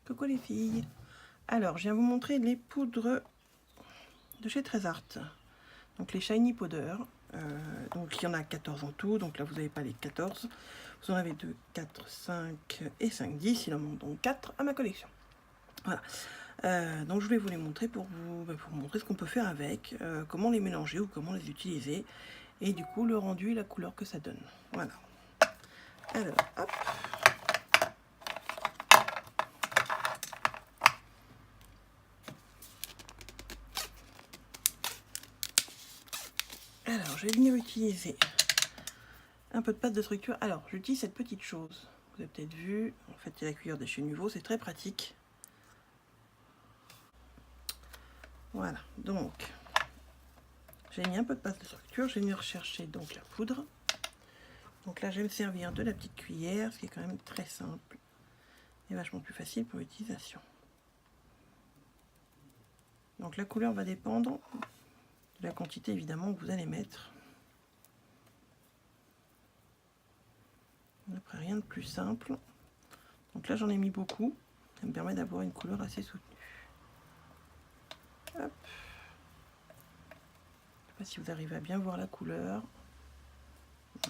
Coucou les filles. Alors, je viens vous montrer les poudres de chez Trésart. Donc les Shiny Powder. Donc il y en a 14 en tout. Donc là, vous n'avez pas les 14. Vous en avez 2, 4, 5 et 5, 10. Il en manque donc 4 à ma collection. Voilà. Donc je voulais vous les montrer pour vous montrer ce qu'on peut faire avec, comment les mélanger ou comment les utiliser. Et du coup, le rendu et la couleur que ça donne. Voilà. Alors, hop. Alors, je vais venir utiliser un peu de pâte de structure. Alors, j'utilise cette petite chose. Vous avez peut-être vu, en fait, il y a la cuillère de chez Nuvo, c'est très pratique. Voilà, donc, j'ai mis un peu de pâte de structure. Je vais venir chercher donc la poudre. Donc là, je vais me servir de la petite cuillère, ce qui est quand même très simple et vachement plus facile pour l'utilisation. Donc la couleur va dépendre de la quantité, évidemment, que vous allez mettre. Après, rien de plus simple. Donc là, j'en ai mis beaucoup. Ça me permet d'avoir une couleur assez soutenue. Hop. Je ne sais pas si vous arrivez à bien voir la couleur.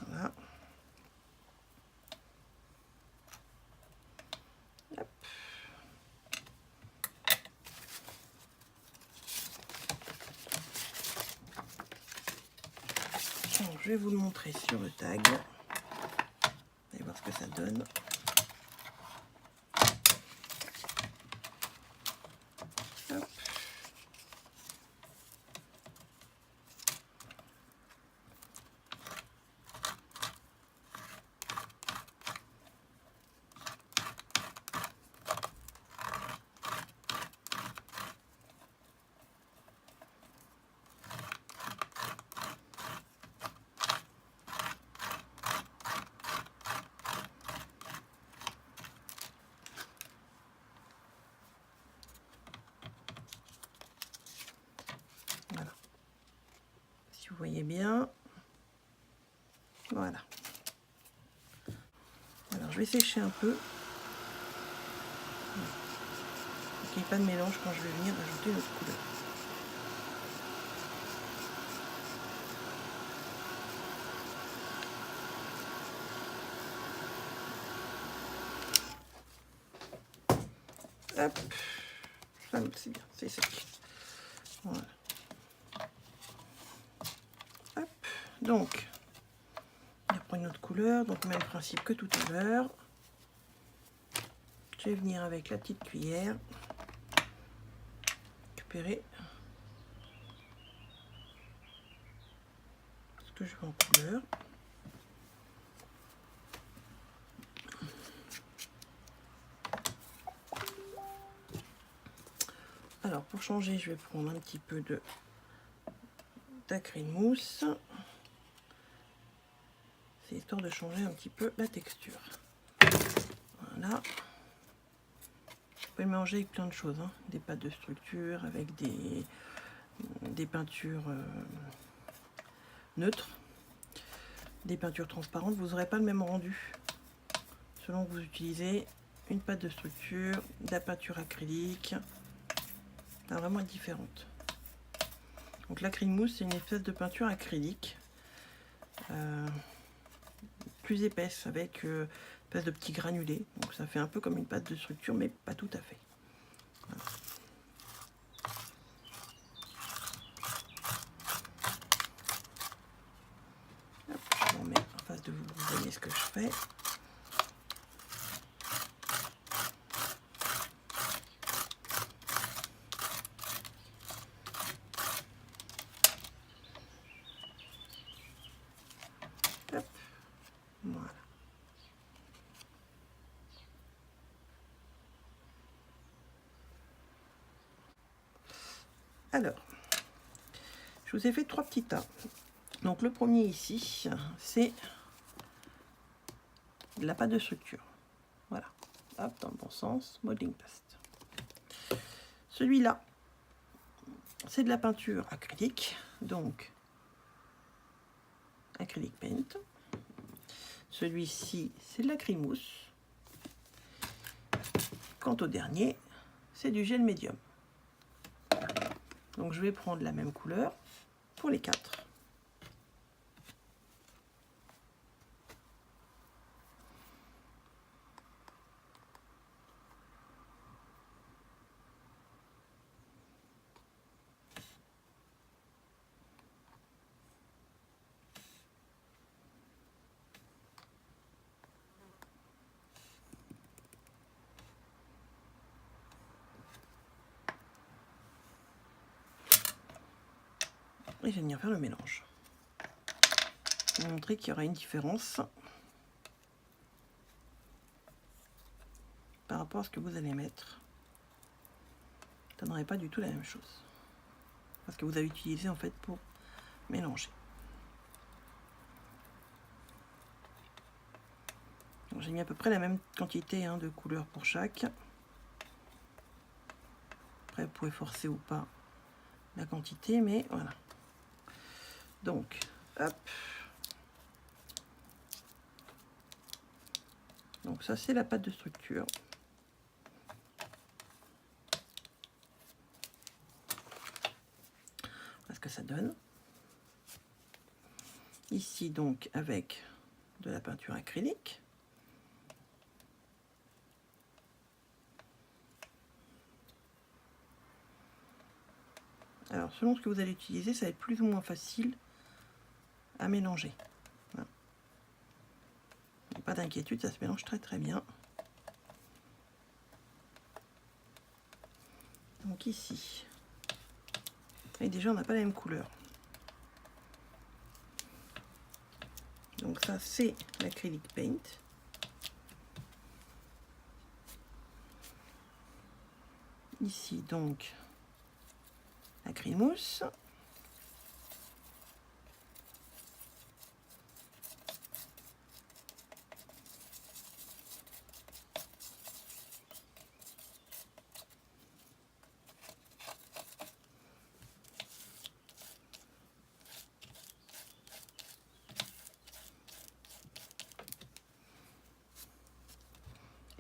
Voilà. Hop. Donc, je vais vous le montrer sur le tag. Vous allez voir ce que ça donne. Hop. Voilà. Si vous voyez bien. Voilà. Alors je vais sécher un peu. Pour qu'il n'y ait pas de mélange quand je vais venir ajouter notre couleur. Hop. C'est bien, c'est sec. Voilà. Hop. Donc, on va prendre une autre couleur, donc même principe que tout à l'heure. Je vais venir avec la petite cuillère récupérer ce que je veux en couleur. Alors pour changer, je vais prendre un petit peu de d'acrylmousse. C'est histoire de changer un petit peu la texture. Voilà. Vous pouvez le mélanger avec plein de choses, hein. Des pâtes de structure, avec des peintures neutres, des peintures transparentes. Vous n'aurez pas le même rendu selon que vous utilisez une pâte de structure, de la peinture acrylique. Ça va vraiment être différente. Donc l'acrylmousse, c'est une espèce de peinture acrylique plus épaisse avec une espèce de petits granulés. Donc ça fait un peu comme une pâte de structure, mais pas tout à fait. Voilà. Hop, je m'en mets en face de vous, vous voyez ce que je fais. Hop, voilà. Alors, je vous ai fait 3 petits tas. Donc le premier ici, c'est de la pâte de structure. Voilà. Hop, dans le bon sens, modeling paste. Celui-là, c'est de la peinture acrylique, donc acrylic paint. Celui-ci, c'est de l'acrylmousse. Quant au dernier, c'est du gel médium. Donc je vais prendre la même couleur pour les 4. Et je vais venir faire le mélange. Je vais vous montrer qu'il y aura une différence par rapport à ce que vous allez mettre. Ça n'aurait pas du tout la même chose. Parce que vous avez utilisé en fait pour mélanger. J'ai mis à peu près la même quantité de couleurs pour chaque. Après, vous pouvez forcer ou pas la quantité, mais voilà. Donc, hop. Donc ça, c'est la pâte de structure. Voilà ce que ça donne. Ici, donc, avec de la peinture acrylique. Alors, selon ce que vous allez utiliser, ça va être plus ou moins facile à mélanger. Voilà. Pas d'inquiétude, ça se mélange très très bien. Donc ici, et déjà on n'a pas la même couleur. Donc ça c'est l'acrylic paint. Ici donc l'acrylmousse.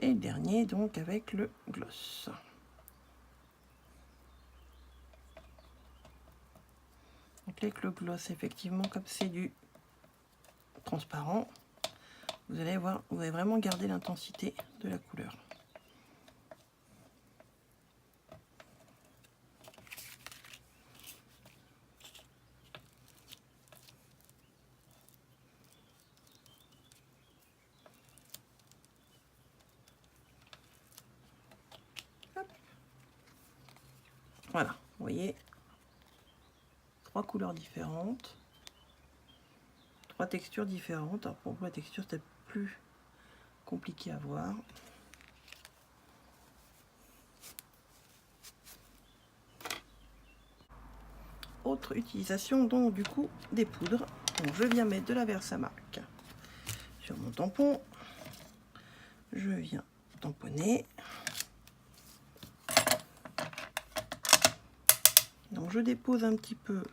Et le dernier donc avec le gloss. Donc avec le gloss, effectivement, comme c'est du transparent, vous allez voir, vous allez vraiment garder l'intensité de la couleur. Hop. Voilà, vous voyez, 3 couleurs différentes, 3 textures différentes. Alors pour vous, la texture c'est plus compliqué à voir. Autre utilisation donc du coup des poudres. Donc je viens mettre de la Versamac sur mon tampon. Je viens tamponner. Donc je dépose un petit peu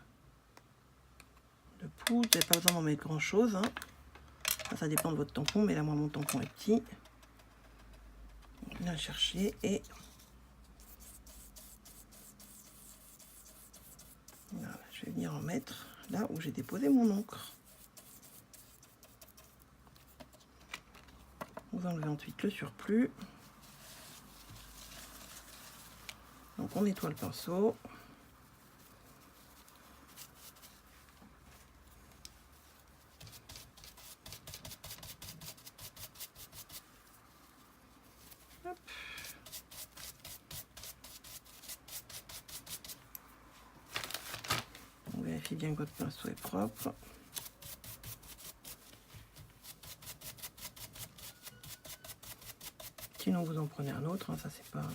de poudre. Vous n'avez pas besoin d'en mettre grand chose. Ça dépend de votre tampon, mais là moi mon tampon est petit. Je viens chercher et voilà, je vais venir en mettre là où j'ai déposé mon encre. Vous enlevez ensuite le surplus. Donc on nettoie le pinceau. Hop. On vérifie bien que votre pinceau est propre. Sinon vous en prenez un autre, ça c'est pas...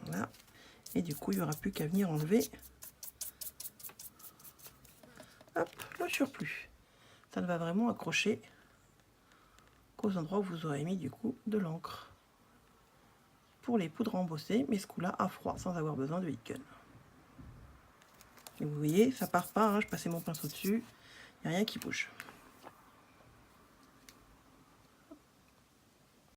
Voilà. Et du coup il n'y aura plus qu'à venir enlever hop, le surplus. Ça ne va vraiment accrocher qu'aux endroits où vous aurez mis du coup de l'encre. Pour les poudres embossées, mais ce coup-là à froid, sans avoir besoin de heat gun. Et vous voyez, ça part pas, je passais mon pinceau dessus, il n'y a rien qui bouge.